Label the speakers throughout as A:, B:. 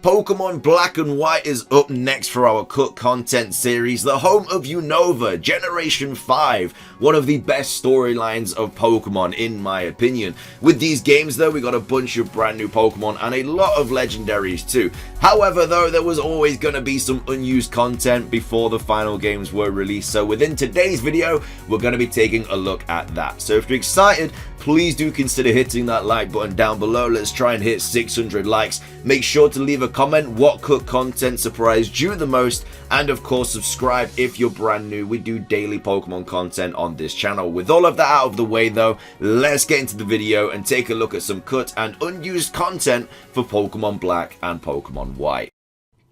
A: Pokemon Black and White is up next for our cut content series, the home of Unova, Generation 5, one of the best storylines of Pokemon in my opinion. With these games though, we got a bunch of brand new Pokemon and a lot of legendaries too. However though, there was always going to be some unused content before the final games were released, so within today's video, we're going to be taking a look at that. So if you're excited, please do consider hitting that like button down below. Let's try and hit 600 likes. Make sure to leave a comment what cut content surprised you the most, and of course subscribe if you're brand new. We do daily Pokemon content on this channel. With all of that out of the way though, let's get into the video and take a look at some cut and unused content for Pokemon Black and Pokemon White.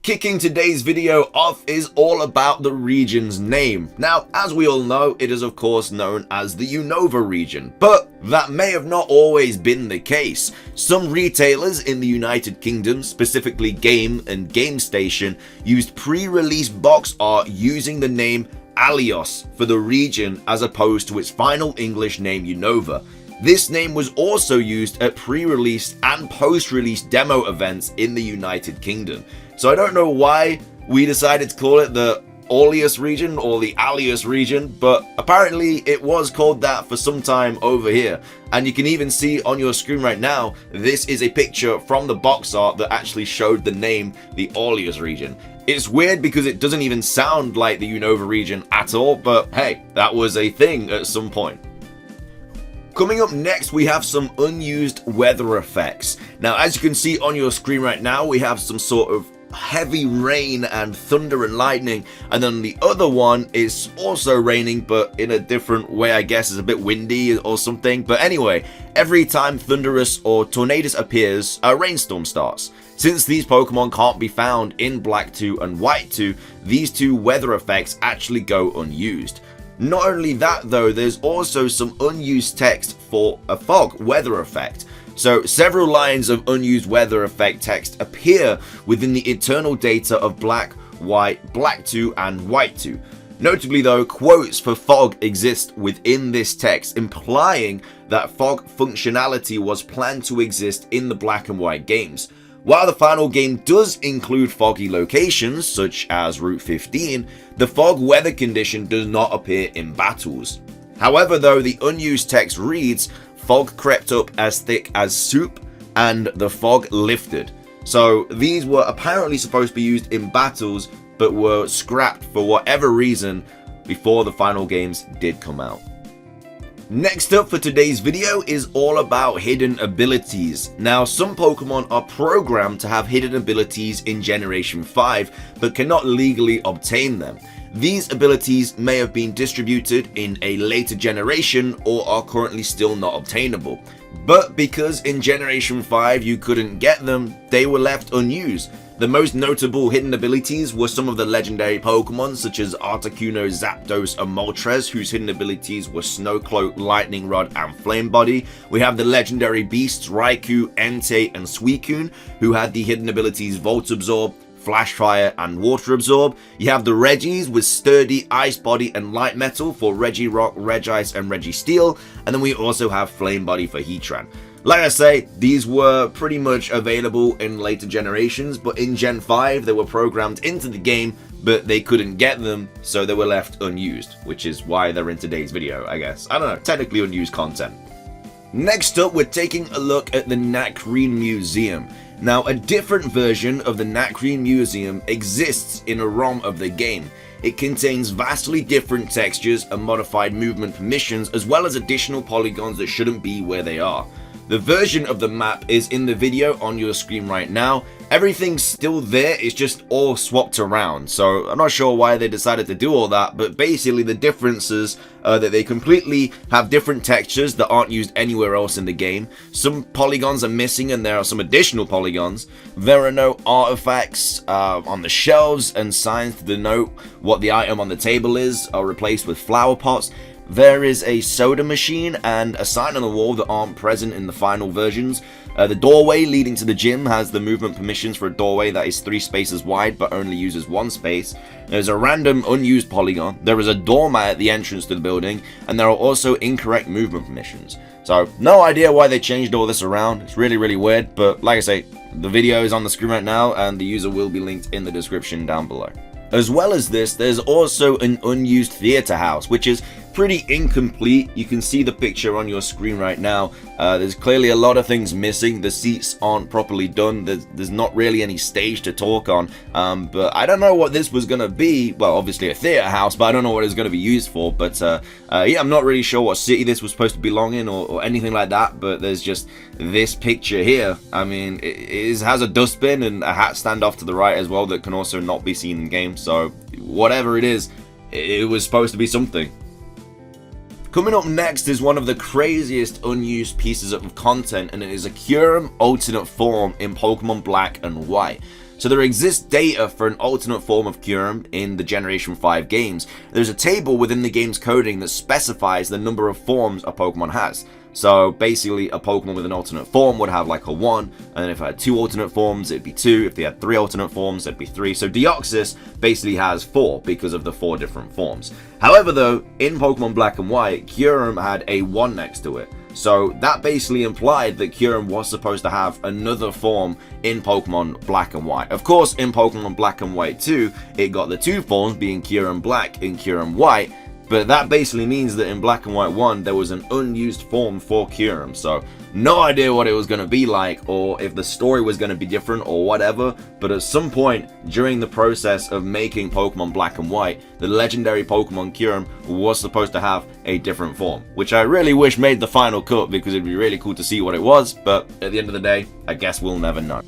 A: Kicking today's video off is all about the region's name. Now, as we all know, it is of course known as the Unova region, but that may have not always been the case. Some retailers in the United Kingdom, specifically Game and GameStation, used pre-release box art using the name ALLEOS for the region as opposed to its final English name Unova. This name was also used at pre-release and post-release demo events in the United Kingdom. So I don't know why we decided to call it the ALLEOS region or the ALLEOS region, but apparently it was called that for some time over here. And you can even see on your screen right now, this is a picture from the box art that actually showed the name, the ALLEOS region. It's weird because it doesn't even sound like the Unova region at all, but hey, that was a thing at some point. Coming up next, we have some unused weather effects. Now, as you can see on your screen right now, we have some sort of heavy rain and thunder and lightning, and then the other one is also raining but in a different way. I guess it's a bit windy or something, but anyway, every time thunderous or tornadous appears, a rainstorm starts. Since these Pokemon can't be found in Black 2 and White 2, these two weather effects actually go unused. Not only that though, there's also some unused text for a fog weather effect. So several lines of unused weather effect text appear within the internal data of Black, White, Black 2 and White 2. Notably though, quotes for fog exist within this text, implying that fog functionality was planned to exist in the Black and White games. While the final game does include foggy locations, such as Route 15, the fog weather condition does not appear in battles. However though, the unused text reads, "Fog crept up as thick as soup, and the fog lifted." So these were apparently supposed to be used in battles, but were scrapped for whatever reason before the final games did come out. Next up for today's video is all about hidden abilities. Now, some Pokemon are programmed to have hidden abilities in Generation 5, but cannot legally obtain them. These abilities may have been distributed in a later generation or are currently still not obtainable. But because in Generation 5 you couldn't get them, they were left unused. The most notable hidden abilities were some of the legendary Pokemon such as Articuno, Zapdos and Moltres, whose hidden abilities were Snow Cloak, Lightning Rod and Flame Body. We have the legendary beasts Raikou, Entei and Suicune, who had the hidden abilities Volt Absorb, Flash Fire and Water Absorb. You have the Regis with Sturdy, Ice Body and Light Metal for Regirock, Regice and Registeel, and then we also have Flame Body for Heatran. Like I say, these were pretty much available in later generations, but in Gen 5 they were programmed into the game, but they couldn't get them, so they were left unused, which is why they're in today's video, I guess. I don't know, technically unused content. Next up, we're taking a look at the Nat Green Museum. Now, a different version of the Nat Green Museum exists in a ROM of the game. It contains vastly different textures and modified movement permissions, as well as additional polygons that shouldn't be where they are. The version of the map is in the video on your screen right now. Everything's still there, it's just all swapped around. So I'm not sure why they decided to do all that, but basically the differences are that they completely have different textures that aren't used anywhere else in the game. Some polygons are missing and there are some additional polygons. There are no artifacts on the shelves, and signs to denote what the item on the table is are replaced with flower pots. there is a soda machine and a sign on the wall that aren't present in the final versions. The doorway leading to the gym has the movement permissions for a doorway that is 3 spaces wide but only uses 1 space. There's a random unused polygon, there is a doormat at the entrance to the building, and there are also incorrect movement permissions. So, no idea why they changed all this around. It's really weird, but like I say, the video is on the screen right now and the user will be linked in the description down below. As well as this, there's also an unused theater house, which is pretty incomplete. You can see the picture on your screen right now. There's clearly a lot of things missing. The seats aren't properly done. There's not really any stage to talk on. But I don't know what this was going to be. Well, obviously a theater house, but I don't know what it's going to be used for. But yeah, I'm not really sure what city this was supposed to belong in or anything like that. But there's just this picture here. I mean, it has a dustbin and a hat stand off to the right as well that can also not be seen in game. So whatever it is, it was supposed to be something. Coming up next is one of the craziest unused pieces of content, and it is a KYUREM alternate form in Pokemon Black and White. So there exists data for an alternate form of KYUREM in the Generation 5 games. There's a table within the game's coding that specifies the number of forms a Pokemon has. So basically a Pokemon with an alternate form would have like a 1, and then if it had 2 alternate forms it'd be 2, if they had 3 alternate forms it'd be 3. So Deoxys basically has 4 because of the 4 different forms. However though, in Pokemon Black and White, KYUREM had a 1 next to it. So that basically implied that KYUREM was supposed to have another form in Pokemon Black and White. Of course, in Pokemon Black and White 2, it got the 2 forms being KYUREM Black and KYUREM White, but that basically means that in Black and White 1, there was an unused form for KYUREM. So no idea what it was going to be like, or if the story was going to be different or whatever, but at some point during the process of making Pokemon Black and White, the legendary Pokemon KYUREM was supposed to have a different form, which I really wish made the final cut because it'd be really cool to see what it was, but at the end of the day, I guess we'll never know.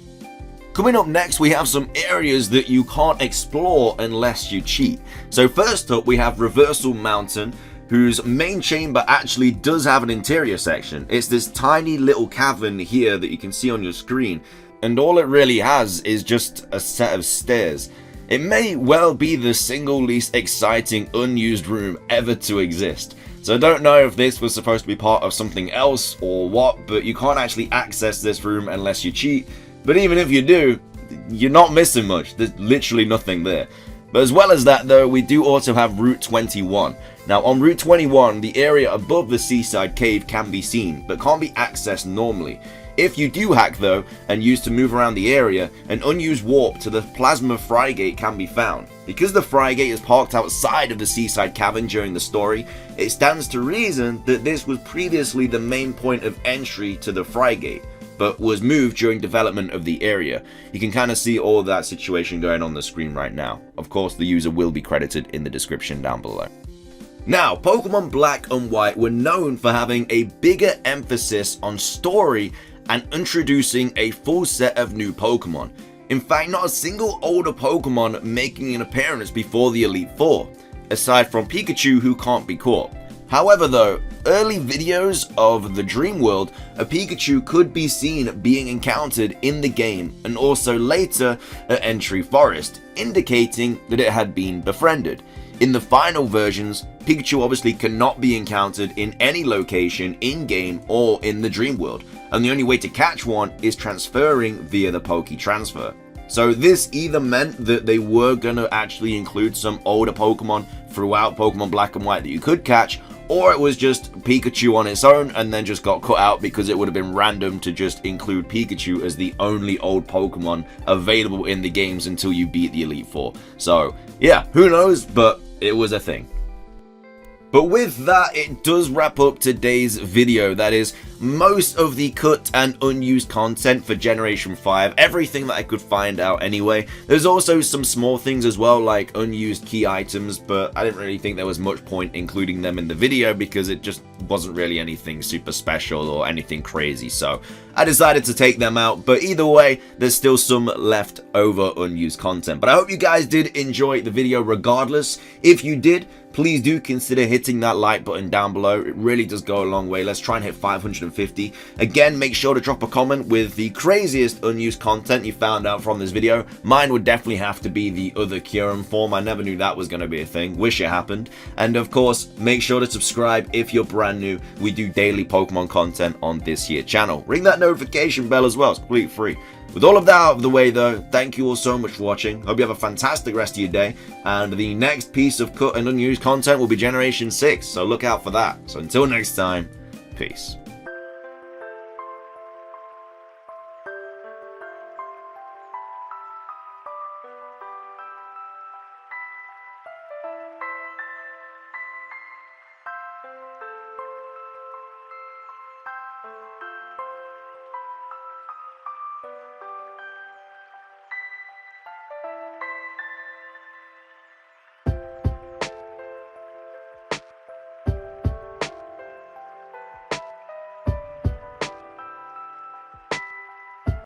A: Coming up next, we have some areas that you can't explore unless you cheat. So first up, we have Reversal Mountain, whose main chamber actually does have an interior section. It's this tiny little cavern here that you can see on your screen, and all it really has is just a set of stairs. It may well be the single least exciting unused room ever to exist. So I don't know if this was supposed to be part of something else or what, but you can't actually access this room unless you cheat. But even if you do, you're not missing much. There's literally nothing there. But as well as that though, we do also have Route 21. Now on Route 21, the area above the seaside cave can be seen, but can't be accessed normally. If you do hack though, and use to move around the area, an unused warp to the Plasma Frygate can be found. Because the Frygate is parked outside of the seaside cavern during the story, it stands to reason that this was previously the main point of entry to the Frygate, but was moved during development of the area. You can kind of see all that situation going on the screen right now. Of course, the user will be credited in the description down below. Now, Pokemon Black and White were known for having a bigger emphasis on story and introducing a full set of new Pokemon. In fact, not a single older Pokemon making an appearance before the Elite Four, aside from Pikachu, who can't be caught. However though, early videos of the Dream World, a Pikachu could be seen being encountered in the game, and also later at Entry Forest, indicating that it had been befriended. In the final versions, Pikachu obviously cannot be encountered in any location in-game or in the Dream World, and the only way to catch one is transferring via the Poke Transfer. So this either meant that they were going to actually include some older Pokemon throughout Pokemon Black and White that you could catch, or it was just Pikachu on its own and then just got cut out because it would have been random to just include Pikachu as the only old Pokemon available in the games until you beat the Elite Four. So yeah, who knows, but it was a thing. But with that, it does wrap up today's video. That is most of the cut and unused content for Generation 5, everything that I could find out anyway. There's also some small things as well, like unused key items, but I didn't really think there was much point including them in the video because it just wasn't really anything super special or anything crazy, so I decided to take them out. But either way, there's still some left over unused content. But I hope you guys did enjoy the video regardless. If you did, please do consider hitting that like button down below. It really does go a long way. Let's try and hit 550 150. Again, make sure to drop a comment with the craziest unused content you found out from this video. Mine would definitely have to be the other KYUREM form. I never knew that was going to be a thing. Wish it happened. And of course, make sure to subscribe if you're brand new. We do daily Pokemon content on this here channel. Ring that notification bell as well. It's completely free. With all of that out of the way though, thank you all so much for watching. Hope you have a fantastic rest of your day. And the next piece of cut and unused content will be Generation 6. So look out for that. So until next time, peace.